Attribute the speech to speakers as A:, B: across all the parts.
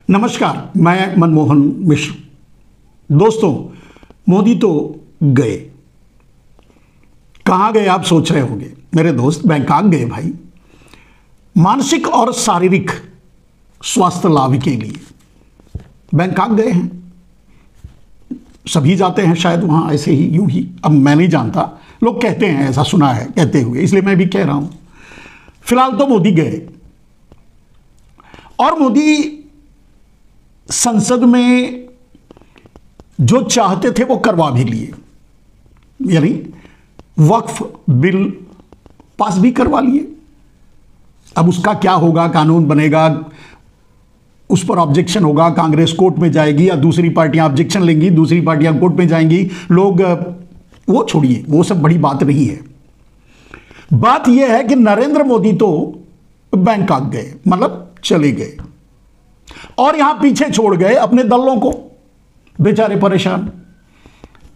A: नमस्कार, मैं मनमोहन मिश्र। दोस्तों, मोदी तो गए। कहाँ गए आप सोच रहे होंगे। मेरे दोस्त बैंकॉक गए भाई, मानसिक और शारीरिक स्वास्थ्य लाभ के लिए बैंकॉक गए हैं। सभी जाते हैं शायद वहाँ, ऐसे ही यूं ही। अब मैं नहीं जानता, लोग कहते हैं, ऐसा सुना है कहते हुए, इसलिए मैं भी कह रहा हूँ। फिलहाल तो मोदी गए और मोदी संसद में जो चाहते थे वो करवा भी लिए, यानी वक्फ बिल पास भी करवा लिए। अब उसका क्या होगा, कानून बनेगा, उस पर ऑब्जेक्शन होगा, कांग्रेस कोर्ट में जाएगी या दूसरी पार्टियां ऑब्जेक्शन लेंगी, दूसरी पार्टियां कोर्ट में जाएंगी, लोग वो छोड़िए, वो सब बड़ी बात नहीं है। बात यह है कि नरेंद्र मोदी तो बैंकॉक गए, मतलब चले गए, और यहां पीछे छोड़ गए अपने दलों को। बेचारे परेशान,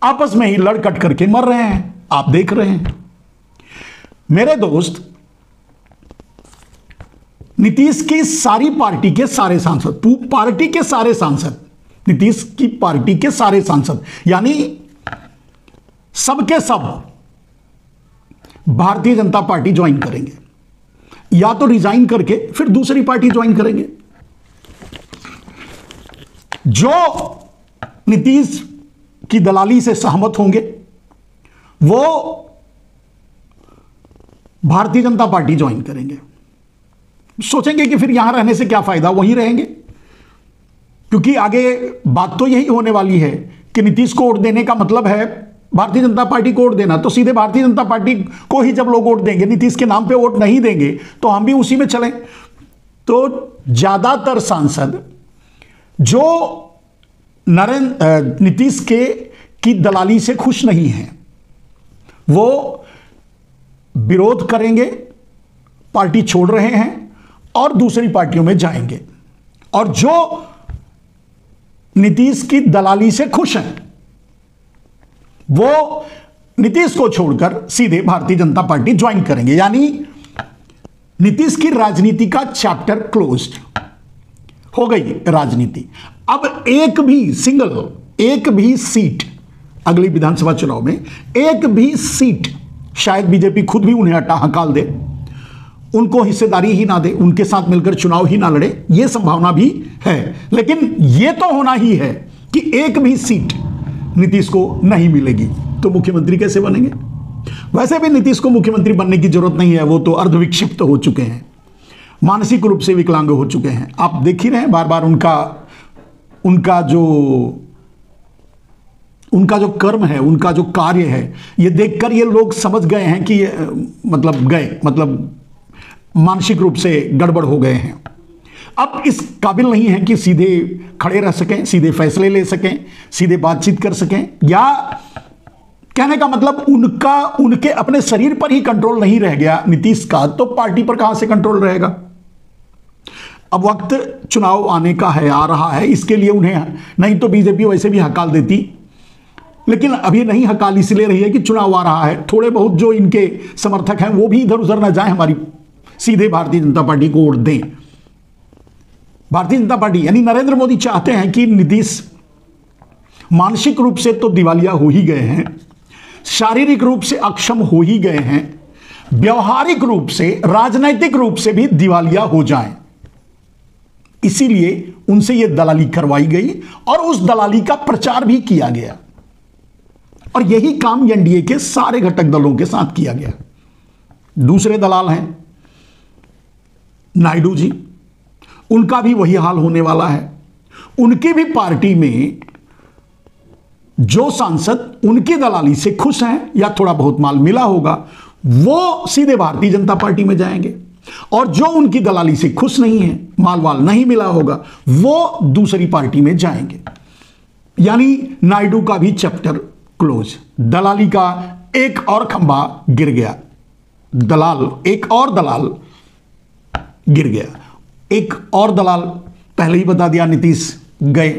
A: आपस में ही लड़ कट करके मर रहे हैं, आप देख रहे हैं। मेरे दोस्त, नीतीश की सारी पार्टी के सारे सांसद, पार्टी के सारे सांसद, नीतीश की पार्टी के सारे सांसद, यानी सबके सब भारतीय जनता पार्टी ज्वाइन करेंगे, या तो रिजाइन करके फिर दूसरी पार्टी ज्वाइन करेंगे। जो नीतीश की दलाली से सहमत होंगे वो भारतीय जनता पार्टी ज्वाइन करेंगे। सोचेंगे कि फिर यहां रहने से क्या फायदा, वहीं रहेंगे, क्योंकि आगे बात तो यही होने वाली है कि नीतीश को वोट देने का मतलब है भारतीय जनता पार्टी को वोट देना। तो सीधे भारतीय जनता पार्टी को ही जब लोग वोट देंगे, नीतीश के नाम पे वोट नहीं देंगे, तो हम भी उसी में चलें। तो ज्यादातर सांसद जो नीतीश की दलाली से खुश नहीं हैं, वो विरोध करेंगे, पार्टी छोड़ रहे हैं और दूसरी पार्टियों में जाएंगे। और जो नीतीश की दलाली से खुश हैं, वो नीतीश को छोड़कर सीधे भारतीय जनता पार्टी ज्वाइन करेंगे। यानी नीतीश की राजनीति का चैप्टर क्लोज्ड हो गई राजनीति। अब एक भी सीट अगली विधानसभा चुनाव में, एक भी सीट शायद बीजेपी खुद भी उन्हें हकाल दे, उनको हिस्सेदारी ही ना दे, उनके साथ मिलकर चुनाव ही ना लड़े, यह संभावना भी है। लेकिन यह तो होना ही है कि एक भी सीट नीतीश को नहीं मिलेगी, तो मुख्यमंत्री कैसे बनेंगे। वैसे भी नीतीश को मुख्यमंत्री बनने की जरूरत नहीं है, वो तो अर्धविक्षिप्त हो चुके हैं, मानसिक रूप से विकलांग हो चुके हैं। आप देख ही रहे हैं, बार बार उनका जो कर्म है, उनका जो कार्य है, ये देखकर ये लोग समझ गए हैं कि मतलब मानसिक रूप से गड़बड़ हो गए हैं। अब इस काबिल नहीं है कि सीधे खड़े रह सकें, सीधे फैसले ले सकें, सीधे बातचीत कर सकें, या कहने का मतलब उनके अपने शरीर पर ही कंट्रोल नहीं रह गया नीतीश का, तो पार्टी पर कहां से कंट्रोल रहेगा। अब वक्त चुनाव आने का है, आ रहा है, इसके लिए उन्हें, नहीं तो बीजेपी वैसे भी हकाल देती, लेकिन अभी नहीं हकाल इसलिए रही है कि चुनाव आ रहा है। थोड़े बहुत जो इनके समर्थक हैं वो भी इधर उधर न जाएं, हमारी सीधे भारतीय जनता पार्टी को वोट दें। भारतीय जनता पार्टी यानी नरेंद्र मोदी चाहते हैं कि नीतीश मानसिक रूप से तो दिवालिया हो ही गए हैं, शारीरिक रूप से अक्षम हो ही गए हैं, व्यवहारिक रूप से, राजनैतिक रूप से भी दिवालिया हो जाएं। इसीलिए उनसे यह दलाली करवाई गई और उस दलाली का प्रचार भी किया गया, और यही काम एनडीए के सारे घटक दलों के साथ किया गया। दूसरे दलाल हैं नायडू जी, उनका भी वही हाल होने वाला है। उनकी भी पार्टी में जो सांसद उनकी दलाली से खुश हैं या थोड़ा बहुत माल मिला होगा, वो सीधे भारतीय जनता पार्टी में जाएंगे, और जो उनकी दलाली से खुश नहीं है, माल वाल नहीं मिला होगा, वो दूसरी पार्टी में जाएंगे। यानी नायडू का भी चैप्टर क्लोज। दलाली का एक और खंभा गिर गया, एक और दलाल गिर गया। एक और दलाल पहले ही बता दिया, नीतीश गए।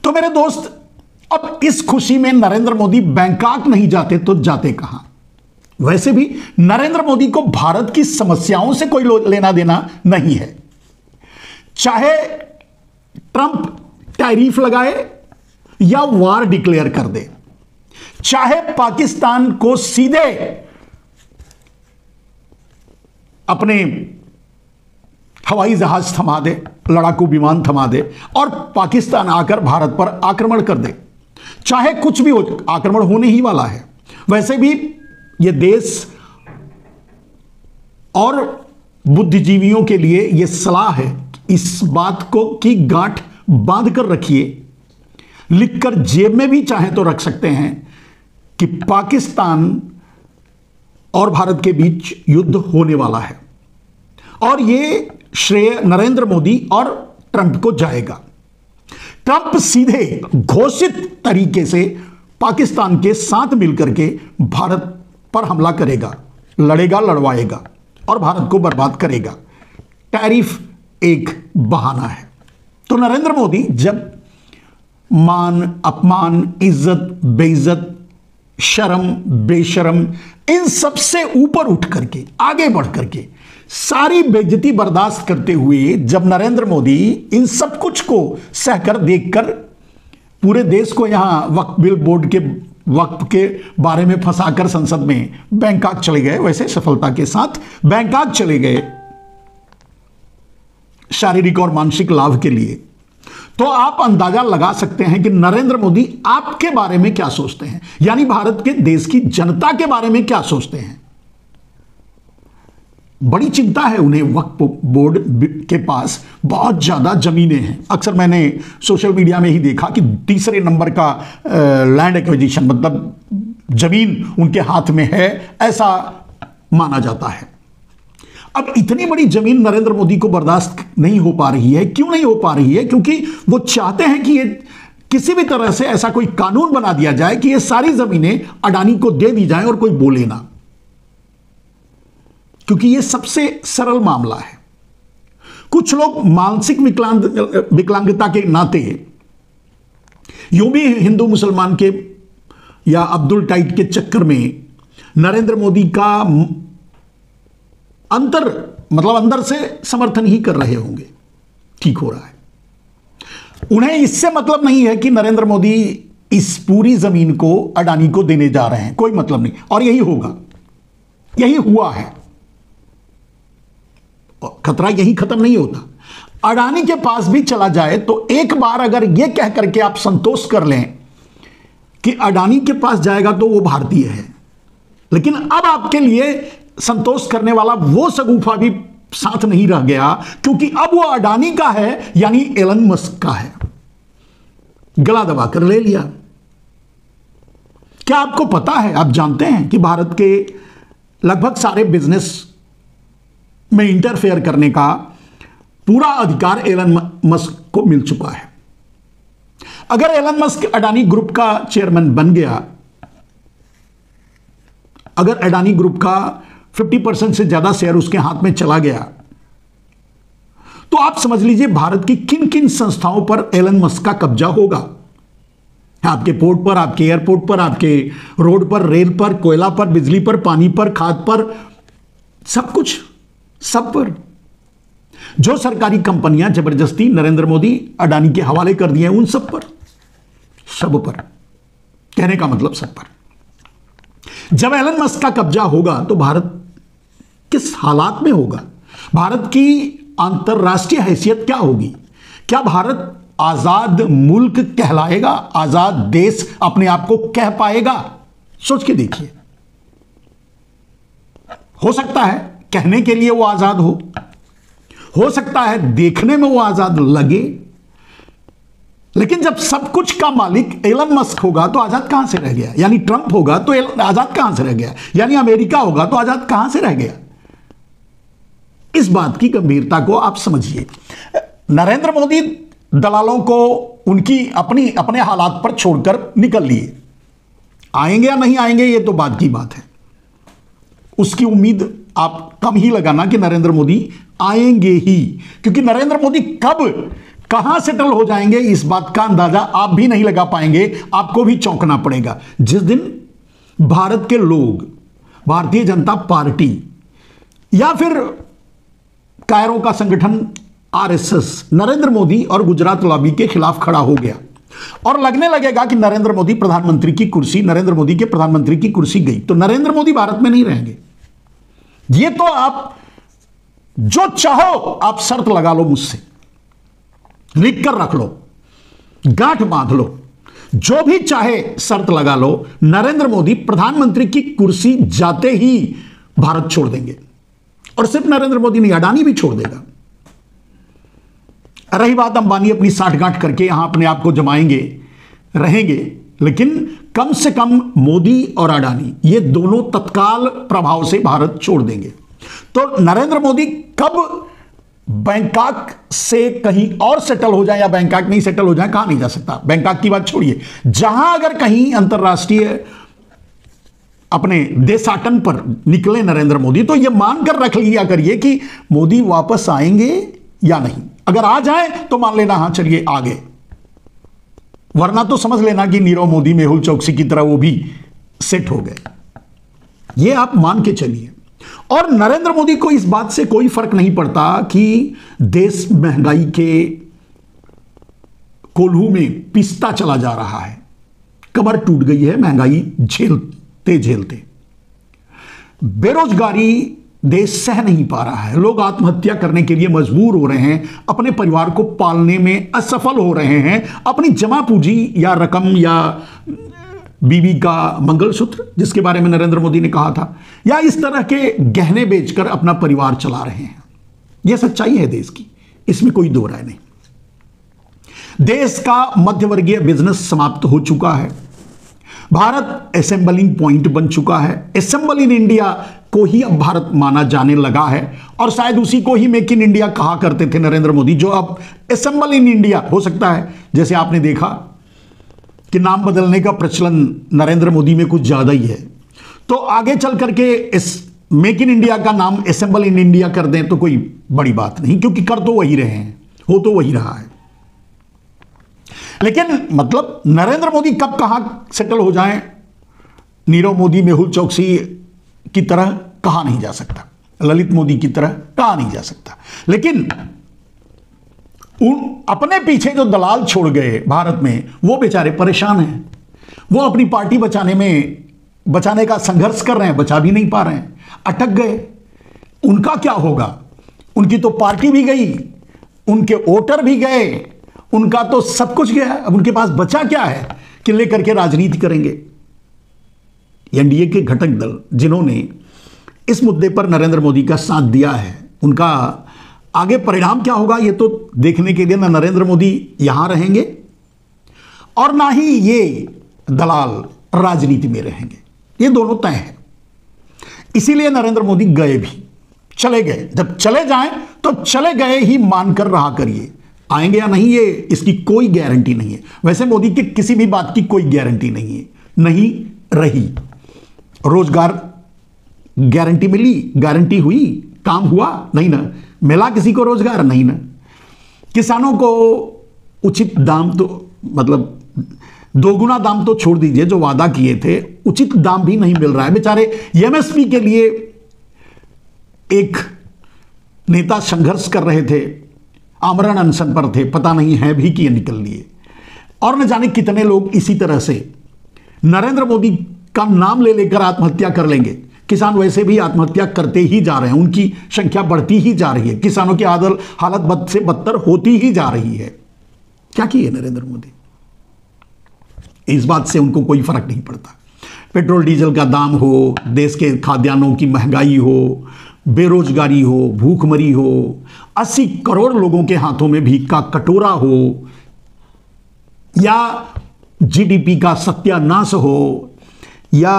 A: तो मेरे दोस्त, अब इस खुशी में नरेंद्र मोदी बैंकॉक नहीं जाते तो जाते कहां। वैसे भी नरेंद्र मोदी को भारत की समस्याओं से कोई लेना देना नहीं है। चाहे ट्रंप टैरिफ लगाए या वार डिक्लेयर कर दे, चाहे पाकिस्तान को सीधे अपने हवाई जहाज थमा दे, लड़ाकू विमान थमा दे और पाकिस्तान आकर भारत पर आक्रमण कर दे, चाहे कुछ भी हो, आक्रमण होने ही वाला है। वैसे भी यह देश और बुद्धिजीवियों के लिए यह सलाह है, इस बात को की गांठ बांध कर रखिए, लिखकर जेब में भी चाहे तो रख सकते हैं कि पाकिस्तान और भारत के बीच युद्ध होने वाला है और यह श्रेय नरेंद्र मोदी और ट्रंप को जाएगा। ट्रंप सीधे घोषित तरीके से पाकिस्तान के साथ मिलकर के भारत पर हमला करेगा, लड़ेगा, लड़वाएगा और भारत को बर्बाद करेगा। टैरिफ एक बहाना है। तो नरेंद्र मोदी जब मान, अपमान, इज्जत, बेइज्जत, शर्म, बेशर्म, इन सब से ऊपर उठ करके, आगे बढ़ करके, सारी बेइज्जती बर्दाश्त करते हुए जब नरेंद्र मोदी इन सब कुछ को सहकर देखकर पूरे देश को यहां वक्फ बिल बोर्ड के वक्फ के बारे में फंसाकर संसद में बैंकॉक चले गए, वैसे सफलता के साथ बैंकॉक चले गए शारीरिक और मानसिक लाभ के लिए, तो आप अंदाजा लगा सकते हैं कि नरेंद्र मोदी आपके बारे में क्या सोचते हैं, यानी भारत के देश की जनता के बारे में क्या सोचते हैं। बड़ी चिंता है उन्हें। वक्फ बोर्ड के पास बहुत ज्यादा जमीनें हैं। अक्सर मैंने सोशल मीडिया में ही देखा कि तीसरे नंबर का लैंड एक्विजिशन, मतलब जमीन उनके हाथ में है, ऐसा माना जाता है। अब इतनी बड़ी जमीन नरेंद्र मोदी को बर्दाश्त नहीं हो पा रही है। क्यों नहीं हो पा रही है? क्योंकि वो चाहते हैं कि ये किसी भी तरह से ऐसा कोई कानून बना दिया जाए कि ये सारी जमीनें अडानी को दे दी जाए और कोई बोले ना, क्योंकि ये सबसे सरल मामला है। कुछ लोग मानसिक विकलांगता के नाते यूं भी हिंदू मुसलमान के या अब्दुल टाइट के चक्कर में नरेंद्र मोदी का अंदर से समर्थन ही कर रहे होंगे। ठीक हो रहा है। उन्हें इससे मतलब नहीं है कि नरेंद्र मोदी इस पूरी जमीन को अडानी को देने जा रहे हैं, कोई मतलब नहीं। और यही होगा, यही हुआ है। खतरा यही खत्म नहीं होता। अडानी के पास भी चला जाए तो एक बार अगर यह कह करके आप संतोष कर लें कि अडानी के पास जाएगा तो वो भारतीय है, लेकिन अब आपके लिए संतोष करने वाला वो शगुफा भी साथ नहीं रह गया, क्योंकि अब वो अडानी का है, यानी एलन मस्क का है। गला दबाकर ले लिया। क्या आपको पता है, आप जानते हैं कि भारत के लगभग सारे बिजनेस में इंटरफेयर करने का पूरा अधिकार एलन मस्क को मिल चुका है। अगर एलन मस्क अडानी ग्रुप का चेयरमैन बन गया, अगर अडानी ग्रुप का 50% से ज्यादा शेयर उसके हाथ में चला गया, तो आप समझ लीजिए भारत की किन किन संस्थाओं पर एलन मस्क का कब्जा होगा। आपके पोर्ट पर, आपके एयरपोर्ट पर, आपके रोड पर, रेल पर, कोयला पर, बिजली पर, पानी पर, खाद पर, सब कुछ, सब पर। जो सरकारी कंपनियां जबरदस्ती नरेंद्र मोदी अडानी के हवाले कर दिए हैं, उन सब पर, सब पर, कहने का मतलब सब पर। जब एलन मस्क का कब्जा होगा तो भारत किस हालात में होगा? भारत की अंतरराष्ट्रीय हैसियत क्या होगी? क्या भारत आजाद मुल्क कहलाएगा? आजाद देश अपने आप को कह पाएगा? सोच के देखिए। हो सकता है कहने के लिए वो आजाद हो सकता है देखने में वो आजाद लगे, लेकिन जब सब कुछ का मालिक एलन मस्क होगा तो आजाद कहां से रह गया? यानी ट्रंप होगा तो आजाद कहां से रह गया? यानी अमेरिका होगा तो आजाद कहां से रह गया? इस बात की गंभीरता को आप समझिए। नरेंद्र मोदी दलालों को उनकी अपने हालात पर छोड़कर निकल लिए। आएंगे या नहीं आएंगे ये तो बात की बात है। उसकी उम्मीद आप कम ही लगाना कि नरेंद्र मोदी आएंगे ही, क्योंकि नरेंद्र मोदी कब कहां सेटल हो जाएंगे इस बात का अंदाजा आप भी नहीं लगा पाएंगे। आपको भी चौंकना पड़ेगा जिस दिन भारत के लोग भारतीय जनता पार्टी या फिर कायरों का संगठन आरएसएस नरेंद्र मोदी और गुजरात लॉबी के खिलाफ खड़ा हो गया और लगने लगेगा कि नरेंद्र मोदी के प्रधानमंत्री की कुर्सी गई तो नरेंद्र मोदी भारत में नहीं रहेंगे। ये तो आप जो चाहो आप शर्त लगा लो, मुझसे लिख कर रख लो, गांठ बांध लो, जो भी चाहे शर्त लगा लो, नरेंद्र मोदी प्रधानमंत्री की कुर्सी जाते ही भारत छोड़ देंगे। और सिर्फ नरेंद्र मोदी नहीं, अडानी भी छोड़ देगा। रही बात अंबानी अपनी साठगांठ करके यहां अपने आप को जमाएंगे, रहेंगे, लेकिन कम से कम मोदी और अडानी ये दोनों तत्काल प्रभाव से भारत छोड़ देंगे। तो नरेंद्र मोदी कब बैंकॉक से कहीं और सेटल हो जाए या बैंकॉक नहीं सेटल हो जाए, कहा नहीं जा सकता। बैंकॉक की बात छोड़िए, जहां अगर कहीं अंतर्राष्ट्रीय अपने देशाटन पर निकले नरेंद्र मोदी तो यह मानकर रख लिया करिए कि मोदी वापस आएंगे या नहीं। अगर आ जाए तो मान लेना हां चलिए आ गए, वरना तो समझ लेना कि नीरव मोदी मेहुल चौकसी की तरह वो भी सेट हो गए। ये आप मान के चलिए। और नरेंद्र मोदी को इस बात से कोई फर्क नहीं पड़ता कि देश महंगाई के कोल्हू में पिसता चला जा रहा है, कमर टूट गई है महंगाई झेलते झेलते। बेरोजगारी देश सह नहीं पा रहा है, लोग आत्महत्या करने के लिए मजबूर हो रहे हैं, अपने परिवार को पालने में असफल हो रहे हैं, अपनी जमा पूंजी या रकम या बीवी का मंगलसूत्र जिसके बारे में नरेंद्र मोदी ने कहा था, या इस तरह के गहने बेचकर अपना परिवार चला रहे हैं। यह सच्चाई है देश की, इसमें कोई दो राय नहीं। देश का मध्यवर्गीय बिजनेस समाप्त हो चुका है। भारत असेंबलिंग पॉइंट बन चुका है। असेंबल इन इंडिया को ही अब भारत माना जाने लगा है और शायद उसी को ही मेक इन इंडिया कहा करते थे नरेंद्र मोदी, जो अब असेंबल इन इंडिया हो सकता है। जैसे आपने देखा कि नाम बदलने का प्रचलन नरेंद्र मोदी में कुछ ज्यादा ही है, तो आगे चल करके इस मेक इन इंडिया का नाम असेंबल इन इंडिया कर दें तो कोई बड़ी बात नहीं, क्योंकि कर तो वही रहे हैं, हो तो वही रहा है। लेकिन मतलब नरेंद्र मोदी कब कहां सेटल हो जाएं, नीरव मोदी मेहुल चौकसी की तरह कहा नहीं जा सकता, ललित मोदी की तरह कहा नहीं जा सकता। लेकिन अपने पीछे जो दलाल छोड़ गए भारत में, वो बेचारे परेशान हैं। वो अपनी पार्टी बचाने का संघर्ष कर रहे हैं, बचा भी नहीं पा रहे हैं, अटक गए। उनका क्या होगा? उनकी तो पार्टी भी गई, उनके वोटर भी गए, उनका तो सब कुछ गया। अब उनके पास बचा क्या है कि लेकर के राजनीति करेंगे? एनडीए के घटक दल जिन्होंने इस मुद्दे पर नरेंद्र मोदी का साथ दिया है, उनका आगे परिणाम क्या होगा ये तो देखने के लिए ना नरेंद्र मोदी यहां रहेंगे और ना ही ये दलाल राजनीति में रहेंगे। ये दोनों तय है। इसीलिए नरेंद्र मोदी गए भी, चले गए। जब चले जाएं तो चले गए ही मानकर रहा करिए। आएंगे या नहीं ये इसकी कोई गारंटी नहीं है। वैसे मोदी की किसी भी बात की कोई गारंटी नहीं है, नहीं रही। रोजगार गारंटी मिली, गारंटी हुई, काम हुआ नहीं ना? मिला किसी को रोजगार? नहीं ना? किसानों को उचित दाम तो मतलब दोगुना दाम तो छोड़ दीजिए, जो वादा किए थे उचित दाम भी नहीं मिल रहा है। बेचारे एमएसपी के लिए एक नेता संघर्ष कर रहे थे, आमरण अनशन पर थे, पता नहीं है भी कि ये निकल लिए। और न जाने कितने लोग इसी तरह से नरेंद्र मोदी का नाम ले लेकर आत्महत्या कर लेंगे। किसान वैसे भी आत्महत्या करते ही जा रहे हैं, उनकी संख्या बढ़ती ही जा रही है, किसानों की हालत बद से बदतर होती ही जा रही है। क्या किए नरेंद्र मोदी? इस बात से उनको कोई फर्क नहीं पड़ता। पेट्रोल डीजल का दाम हो, देश के खाद्यान्नों की महंगाई हो, बेरोजगारी हो, भूखमरी हो, 80 करोड़ लोगों के हाथों में भीख का कटोरा हो, या जीडीपी का सत्यानाश हो, या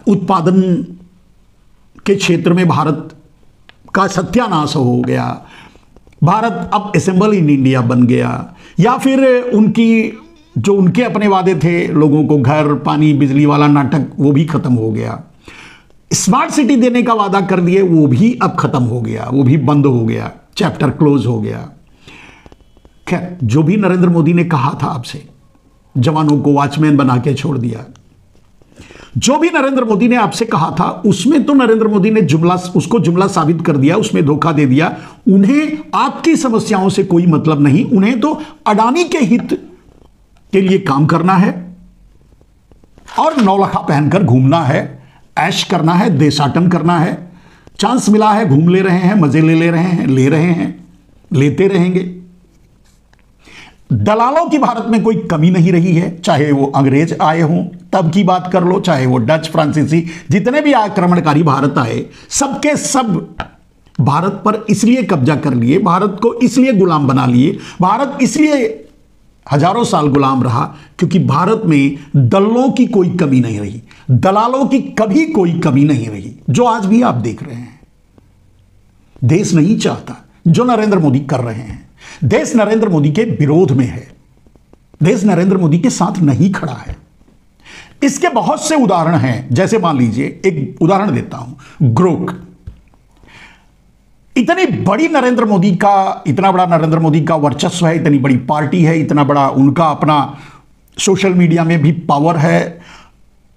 A: उत्पादन के क्षेत्र में भारत का सत्यानाश हो गया, भारत अब असेंबल इन इंडिया बन गया, या फिर उनके अपने वादे थे लोगों को घर पानी बिजली वाला नाटक वो भी खत्म हो गया, स्मार्ट सिटी देने का वादा कर दिए वो भी अब खत्म हो गया, वो भी बंद हो गया, चैप्टर क्लोज हो गया। खैर, जो भी नरेंद्र मोदी ने कहा था आपसे, जवानों को वॉचमैन बना के छोड़ दिया। जो भी नरेंद्र मोदी ने आपसे कहा था उसमें तो नरेंद्र मोदी ने उसको जुमला साबित कर दिया, उसमें धोखा दे दिया। उन्हें आपकी समस्याओं से कोई मतलब नहीं, उन्हें तो अडानी के हित के लिए काम करना है और नौलखा पहनकर घूमना है, ऐश करना है, देशाटन करना है। चांस मिला है, घूम ले रहे हैं, मजे ले रहे हैं, लेते रहेंगे। दलालों की भारत में कोई कमी नहीं रही है, चाहे वो अंग्रेज आए हों तब की बात कर लो, चाहे वो डच, फ्रांसीसी, जितने भी आक्रमणकारी भारत आए, सबके सब भारत पर इसलिए कब्जा कर लिए, भारत को इसलिए गुलाम बना लिए, भारत इसलिए हजारों साल गुलाम रहा क्योंकि भारत में दल्लों की कोई कमी नहीं रही, दलालों की कभी कोई कमी नहीं रही, जो आज भी आप देख रहे हैं। देश नहीं चाहता जो नरेंद्र मोदी कर रहे हैं। देश नरेंद्र मोदी के विरोध में है, देश नरेंद्र मोदी के साथ नहीं खड़ा है। इसके बहुत से उदाहरण हैं। जैसे मान लीजिए, एक उदाहरण देता हूं, ग्रोक। इतनी बड़ी नरेंद्र मोदी का, इतना बड़ा नरेंद्र मोदी का वर्चस्व है, इतनी बड़ी पार्टी है, इतना बड़ा उनका अपना सोशल मीडिया में भी पावर है,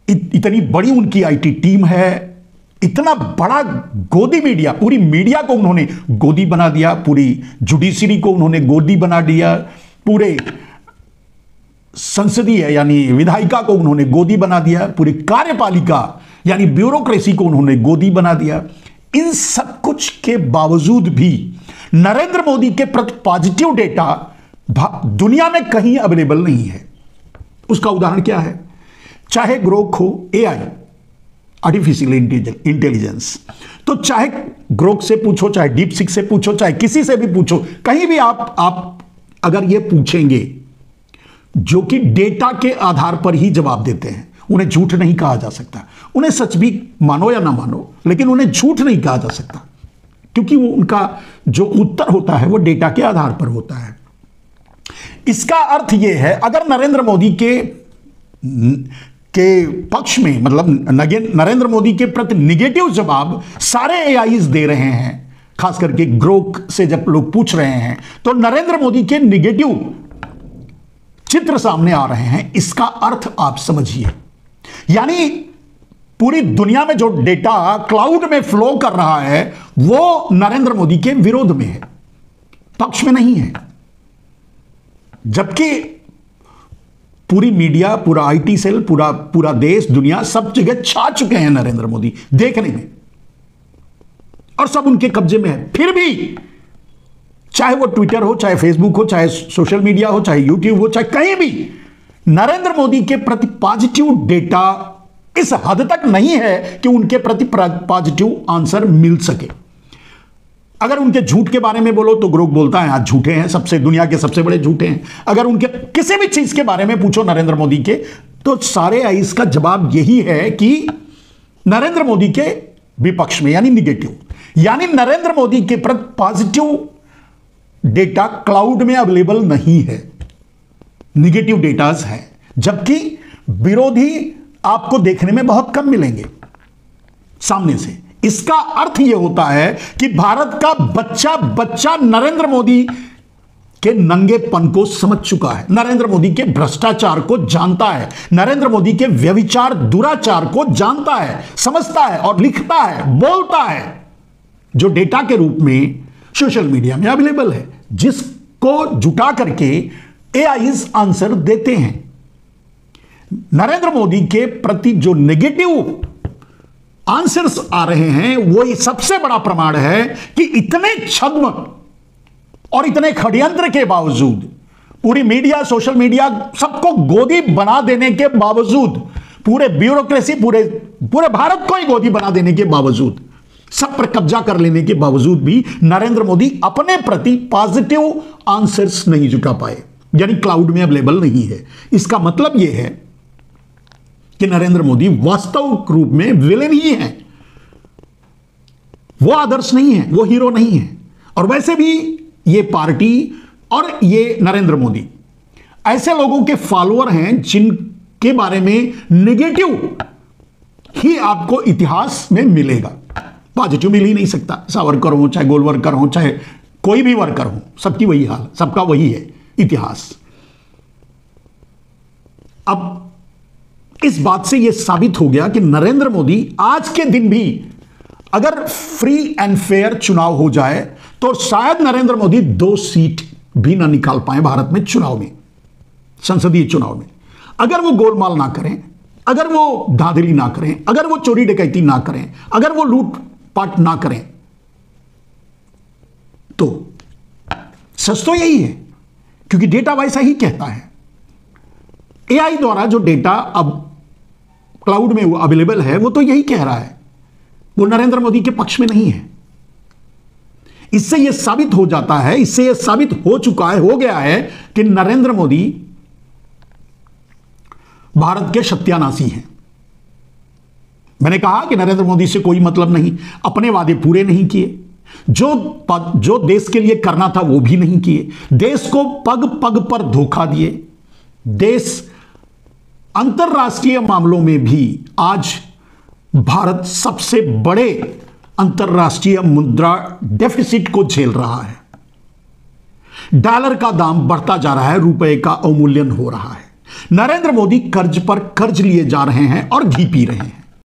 A: इतनी बड़ी उनकी आईटी टीम है, इतना बड़ा गोदी मीडिया, पूरी मीडिया को उन्होंने गोदी बना दिया, पूरी जुडिशरी को उन्होंने गोदी बना दिया, पूरे संसदीय यानी विधायिका को उन्होंने गोदी बना दिया, पूरी कार्यपालिका यानी ब्यूरोक्रेसी को उन्होंने गोदी बना दिया। इन सब कुछ के बावजूद भी नरेंद्र मोदी के प्रति पॉजिटिव डेटा दुनिया में कहीं अवेलेबल नहीं है। उसका उदाहरण क्या है? चाहे ग्रोक हो, एआई, आर्टिफिशियल इंटेलिजेंस, तो चाहे ग्रोक से पूछो, चाहे डीपसीक से पूछो, चाहे किसी से भी पूछो, कहीं भी आप अगर ये पूछेंगे, जो कि डेटा के आधार पर ही जवाब देते हैं, उन्हें झूठ नहीं कहा जा सकता। उन्हें सच भी मानो या ना मानो, लेकिन उन्हें झूठ नहीं कहा जा सकता क्योंकि वो उनका जो उत्तर होता है वो डेटा के आधार पर होता है। इसका अर्थ यह है, अगर नरेंद्र मोदी के पक्ष में, मतलब नरेंद्र मोदी के प्रति निगेटिव जवाब सारे एआईज दे रहे हैं, खास करके ग्रोक से जब लोग पूछ रहे हैं तो नरेंद्र मोदी के निगेटिव चित्र सामने आ रहे हैं, इसका अर्थ आप समझिए। यानी पूरी दुनिया में जो डेटा क्लाउड में फ्लो कर रहा है वो नरेंद्र मोदी के विरोध में है, पक्ष में नहीं है। जबकि पूरी मीडिया, पूरा आईटी सेल, पूरा देश, दुनिया, सब जगह छा चुके हैं नरेंद्र मोदी देखने में, और सब उनके कब्जे में है। फिर भी चाहे वो ट्विटर हो, चाहे फेसबुक हो, चाहे सोशल मीडिया हो, चाहे यूट्यूब हो, चाहे कहीं भी, नरेंद्र मोदी के प्रति पॉजिटिव डेटा इस हद तक नहीं है कि उनके प्रति पॉजिटिव आंसर मिल सके। अगर उनके झूठ के बारे में बोलो तो ग्रोक बोलता है आज झूठे हैं, सबसे दुनिया के सबसे बड़े झूठे हैं। अगर उनके किसी भी चीज के बारे में पूछो नरेंद्र मोदी के, तो सारे आईज का जवाब यही है कि नरेंद्र मोदी के विपक्ष में, यानी निगेटिव, यानी नरेंद्र मोदी के प्रति पॉजिटिव डेटा क्लाउड में अवेलेबल नहीं है, निगेटिव डेटाज है। जबकि विरोधी आपको देखने में बहुत कम मिलेंगे सामने से। इसका अर्थ यह होता है कि भारत का बच्चा बच्चा नरेंद्र मोदी के नंगेपन को समझ चुका है, नरेंद्र मोदी के भ्रष्टाचार को जानता है, नरेंद्र मोदी के व्यभिचार दुराचार को जानता है, समझता है और लिखता है, बोलता है, जो डेटा के रूप में सोशल मीडिया में अवेलेबल है, जिसको जुटा करके एआईज आंसर देते हैं। नरेंद्र मोदी के प्रति जो नेगेटिव आंसर्स आ रहे हैं वो सबसे बड़ा प्रमाण है कि इतने छद्म और इतने षड्यंत्र के बावजूद, पूरी मीडिया, सोशल मीडिया, सबको गोदी बना देने के बावजूद, पूरे ब्यूरोक्रेसी, पूरे भारत को ही गोदी बना देने के बावजूद, सब पर कब्जा कर लेने के बावजूद भी नरेंद्र मोदी अपने प्रति पॉजिटिव आंसर्स नहीं जुटा पाए, यानी क्लाउड में अवेलेबल नहीं है। इसका मतलब यह है कि नरेंद्र मोदी वास्तविक रूप में विलेन ही है, वो आदर्श नहीं है, वो हीरो नहीं है। और वैसे भी ये पार्टी और ये नरेंद्र मोदी ऐसे लोगों के फॉलोअर हैं जिनके बारे में नेगेटिव ही आपको इतिहास में मिलेगा, पॉजिटिव मिल ही नहीं सकता। सावरकर हो, चाहे गोलवरकर हो, चाहे कोई भी वर्कर हो, सबकी वही हाल, सबका वही है इतिहास। अब इस बात से यह साबित हो गया कि नरेंद्र मोदी आज के दिन भी अगर फ्री एंड फेयर चुनाव हो जाए तो शायद नरेंद्र मोदी 2 सीट भी ना निकाल पाए भारत में चुनाव में, संसदीय चुनाव में। अगर वो गोलमाल ना करें, अगर वो धांधली ना करें, अगर वो चोरी डकैती ना करें, अगर वो लूटपाट ना करें, तो सच तो यही है, क्योंकि डेटा वैसा ही कहता है। एआई द्वारा जो डेटा अब क्लाउड में अवेलेबल है वो तो यही कह रहा है, वो नरेंद्र मोदी के पक्ष में नहीं है। इससे यह साबित हो जाता है, इससे यह साबित हो चुका है, हो गया है कि नरेंद्र मोदी भारत के सत्यानाशी हैं। मैंने कहा कि नरेंद्र मोदी से कोई मतलब नहीं, अपने वादे पूरे नहीं किए, जो देश के लिए करना था वो भी नहीं किए, देश को पग पग पर धोखा दिए। देश अंतरराष्ट्रीय मामलों में भी आज भारत सबसे बड़े अंतरराष्ट्रीय मुद्रा डेफिसिट को झेल रहा है। डॉलर का दाम बढ़ता जा रहा है, रुपए का अवमूल्यन हो रहा है। नरेंद्र मोदी कर्ज पर कर्ज लिए जा रहे हैं और घी पी रहे हैं।